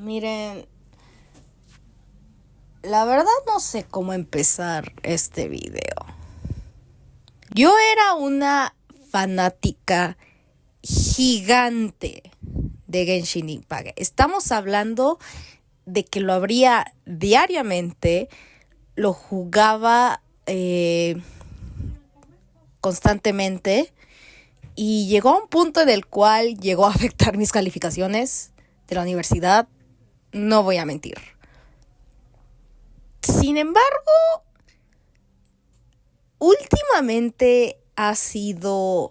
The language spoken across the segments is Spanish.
Miren, la verdad no sé cómo empezar este video. Yo era una fanática gigante de Genshin Impact. Estamos hablando de que lo abría diariamente, lo jugaba constantemente y llegó a un punto en el cual llegó a afectar mis calificaciones de la universidad. No voy a mentir. Sin embargo, últimamente ha sido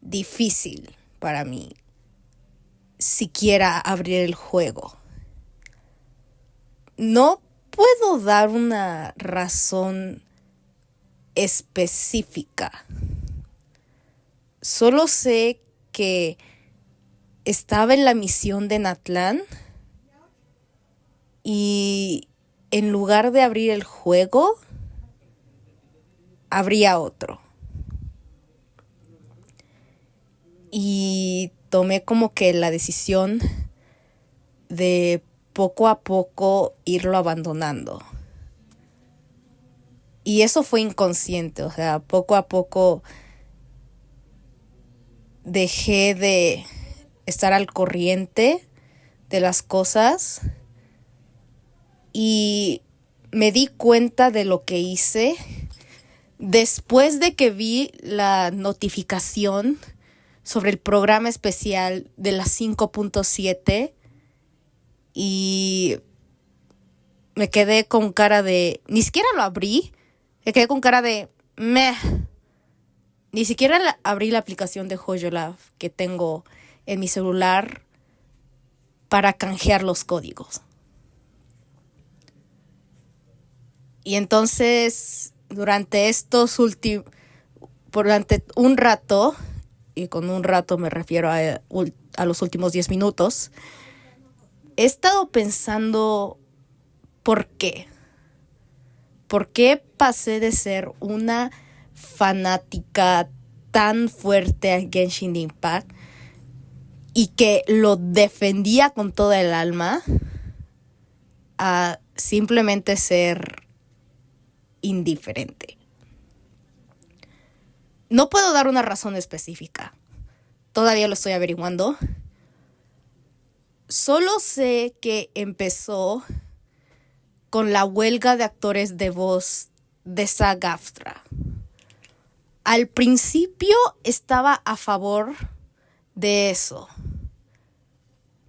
difícil para mí siquiera abrir el juego. No puedo dar una razón específica. Solo sé que estaba en la misión de Natlan y en lugar de abrir el juego, abría otro. Y tomé como que la decisión de poco a poco irlo abandonando. Y eso fue inconsciente, o sea, poco a poco dejé de estar al corriente de las cosas y me di cuenta de lo que hice después de que vi la notificación sobre el programa especial de la 5.7 y me quedé con cara de... Ni siquiera lo abrí, me quedé con cara de... meh. Ni siquiera abrí la aplicación de HoYoLab que tengo en mi celular para canjear los códigos. Y entonces, durante un rato, y con un rato me refiero a los últimos 10 minutos, he estado pensando ¿por qué? ¿Por qué pasé de ser una fanática tan fuerte a Genshin Impact y que lo defendía con toda el alma a simplemente ser indiferente? No puedo dar una razón específica. Todavía lo estoy averiguando. Solo sé que empezó con la huelga de actores de voz de SAG-AFTRA. Al principio estaba a favor de eso,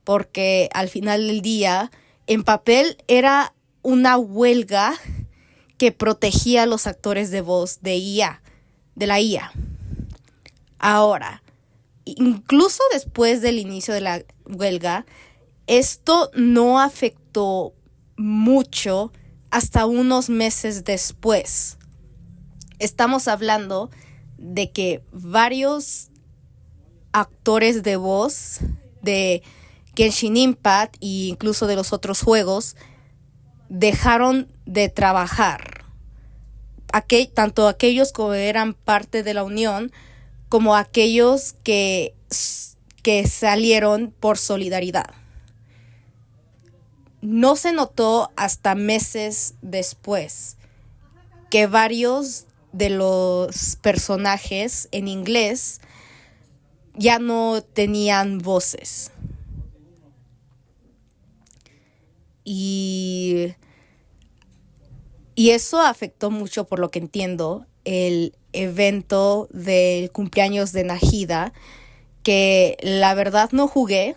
porque al final del día, en papel era una huelga que protegía a los actores de voz de la IA. Ahora, incluso después del inicio de la huelga, esto no afectó mucho hasta unos meses después. Estamos hablando de que varios actores de voz de Genshin Impact e incluso de los otros juegos dejaron de trabajar. Tanto aquellos que eran parte de la unión como aquellos que salieron por solidaridad. No se notó hasta meses después que varios de los personajes en inglés ya no tenían voces. Y eso afectó mucho, por lo que entiendo, el evento del cumpleaños de Nahida, que la verdad no jugué.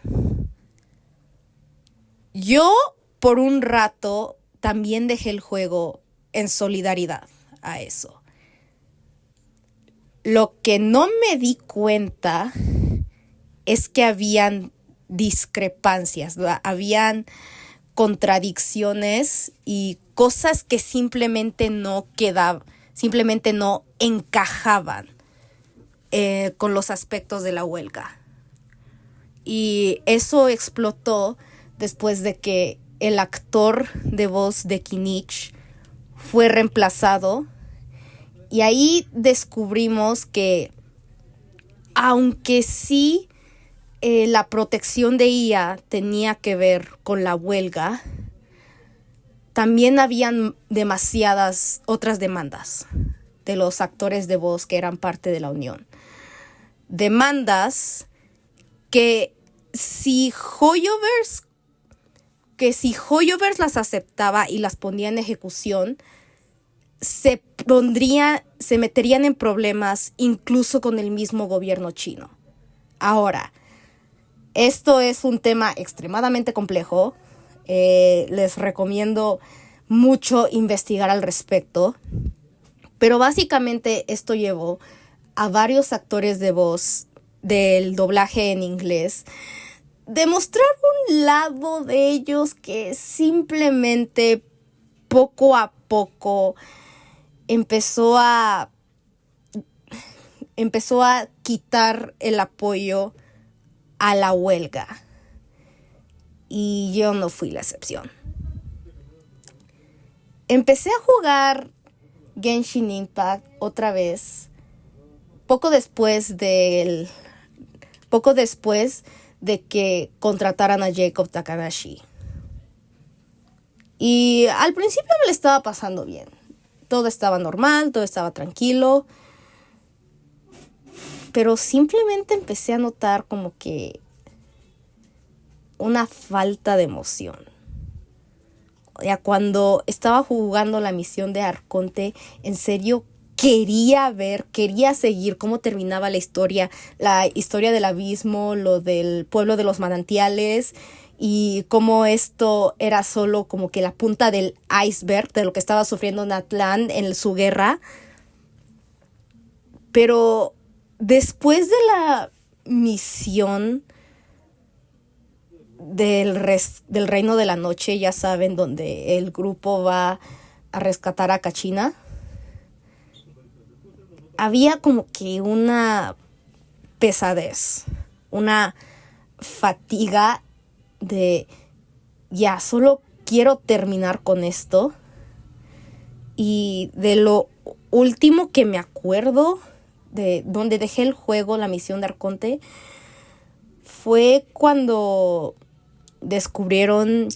Yo por un rato también dejé el juego en solidaridad a eso. Lo que no me di cuenta es que habían discrepancias, habían contradicciones y cosas que simplemente no encajaban con los aspectos de la huelga. Y eso explotó después de que el actor de voz de Kinich fue reemplazado. Y ahí descubrimos que, aunque sí la protección de IA tenía que ver con la huelga, también habían demasiadas otras demandas de los actores de voz que eran parte de la unión. Demandas que si Hoyoverse las aceptaba y las ponía en ejecución, se meterían en problemas incluso con el mismo gobierno chino. Ahora, esto es un tema extremadamente complejo. Les recomiendo mucho investigar al respecto. Pero básicamente esto llevó a varios actores de voz del doblaje en inglés demostrar un lado de ellos que simplemente poco a poco empezó a quitar el apoyo a la huelga. Y yo no fui la excepción. Empecé a jugar Genshin Impact otra vez poco después de que contrataran a Jacob Takanashi. Y al principio me le estaba pasando bien. Todo estaba normal, todo estaba tranquilo. Pero simplemente empecé a notar como que una falta de emoción. Ya cuando estaba jugando la misión de Arconte, en serio quería seguir cómo terminaba la historia del abismo, lo del pueblo de los manantiales, y cómo esto era solo como que la punta del iceberg de lo que estaba sufriendo Natlan en su guerra. Pero después de la misión del Reino de la Noche, ya saben, donde el grupo va a rescatar a Kachina, había como que una pesadez, una fatiga de ya solo quiero terminar con esto. Y de lo último que me acuerdo de donde dejé el juego, la misión de Arconte, fue cuando descubrieron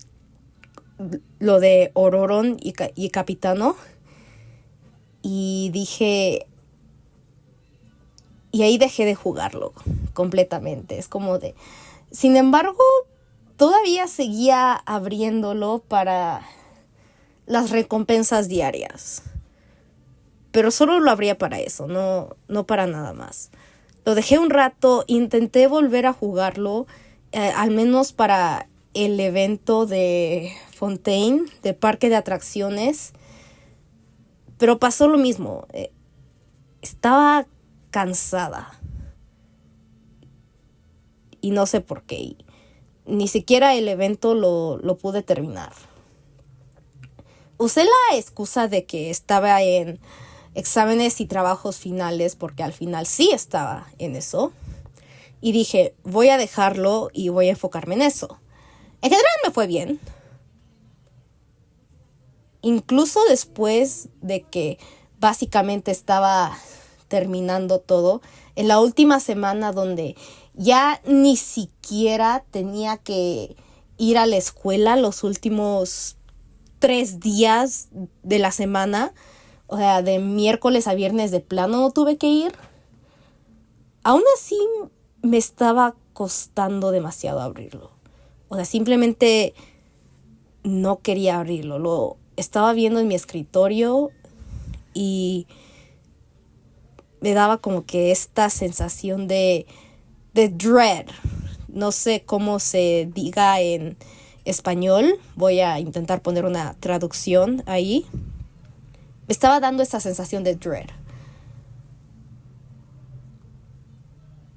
lo de Ororon y Capitano. Y dije... Y ahí dejé de jugarlo completamente. Es como de... Sin embargo, todavía seguía abriéndolo para las recompensas diarias. Pero solo lo abría para eso, no para nada más. Lo dejé un rato, intenté volver a jugarlo, al menos para el evento de Fontaine, de parque de atracciones. Pero pasó lo mismo. Estaba cansada. Y no sé por qué. Ni siquiera el evento lo pude terminar. Usé la excusa de que estaba en exámenes y trabajos finales, porque al final sí estaba en eso. Y dije, voy a dejarlo y voy a enfocarme en eso. En general me fue bien. Incluso después de que básicamente estaba terminando todo, en la última semana donde ya ni siquiera tenía que ir a la escuela los últimos 3 días de la semana, o sea, de miércoles a viernes de plano no tuve que ir. Aún así me estaba costando demasiado abrirlo. O sea, simplemente no quería abrirlo. Lo estaba viendo en mi escritorio y me daba como que esta sensación de dread. No sé cómo se diga en español. Voy a intentar poner una traducción ahí. Me estaba dando esta sensación de dread.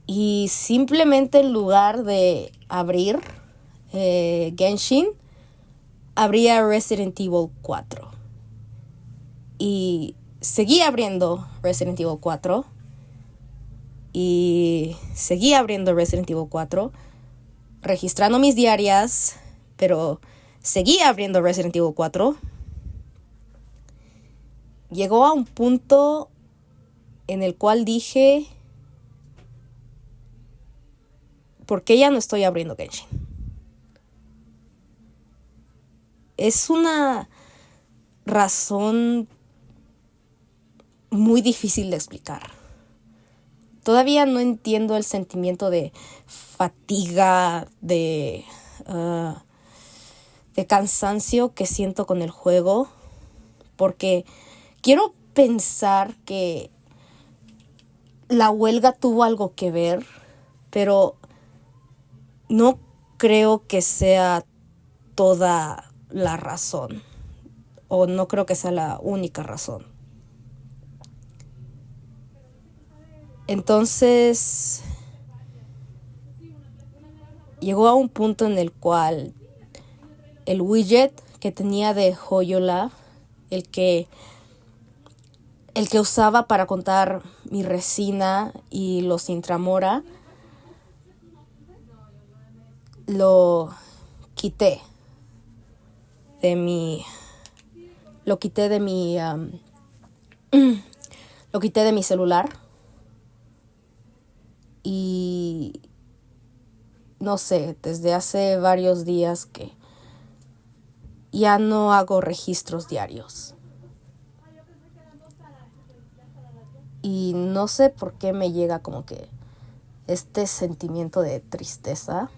Y simplemente en lugar de abrir Genshin, abría Resident Evil 4. Y seguí abriendo Resident Evil 4. Y seguí abriendo Resident Evil 4. Registrando mis diarias. Pero seguí abriendo Resident Evil 4. Llegó a un punto en el cual dije... ¿por qué ya no estoy abriendo Genshin? Es una razón muy difícil de explicar. Todavía no entiendo el sentimiento de fatiga, de cansancio que siento con el juego, porque quiero pensar que la huelga tuvo algo que ver, pero no creo que sea toda la razón, o no creo que sea la única razón. Entonces, llegó a un punto en el cual el widget que tenía de Hoyola, el que usaba para contar mi resina y los intramora, lo quité de mi celular, y no sé, desde hace varios días que ya no hago registros diarios. Y no sé por qué me llega como que este sentimiento de tristeza,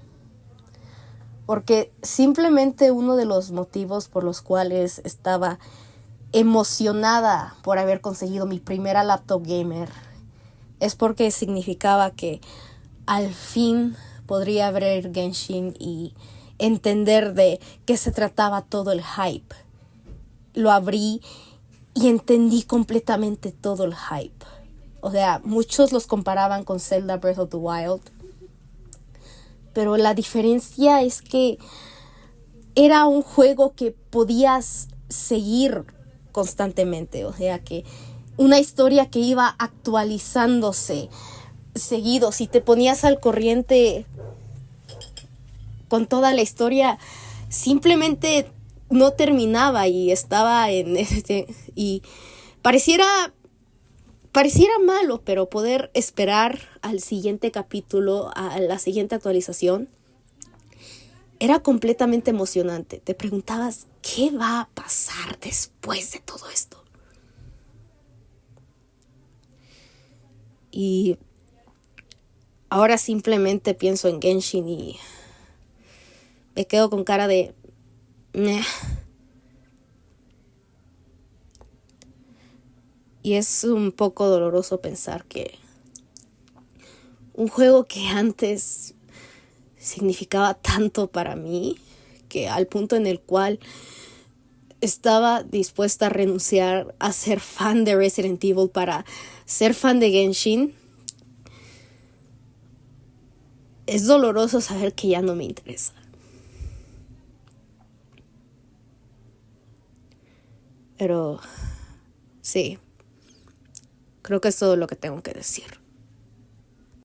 porque simplemente uno de los motivos por los cuales estaba emocionada por haber conseguido mi primera laptop gamer es porque significaba que al fin podría ver Genshin y entender de qué se trataba todo el hype. Lo abrí y entendí completamente todo el hype. O sea, muchos los comparaban con Zelda Breath of the Wild, pero la diferencia es que era un juego que podías seguir constantemente. O sea, que una historia que iba actualizándose seguido. Si te ponías al corriente con toda la historia, simplemente no terminaba y estaba y pareciera malo, pero poder esperar al siguiente capítulo, a la siguiente actualización, era completamente emocionante. Te preguntabas, ¿qué va a pasar después de todo esto? Y ahora simplemente pienso en Genshin y me quedo con cara de meh. Y es un poco doloroso pensar que un juego que antes significaba tanto para mí, que al punto en el cual estaba dispuesta a renunciar a ser fan de Resident Evil para ser fan de Genshin, es doloroso saber que ya no me interesa. Pero sí, creo que es todo lo que tengo que decir.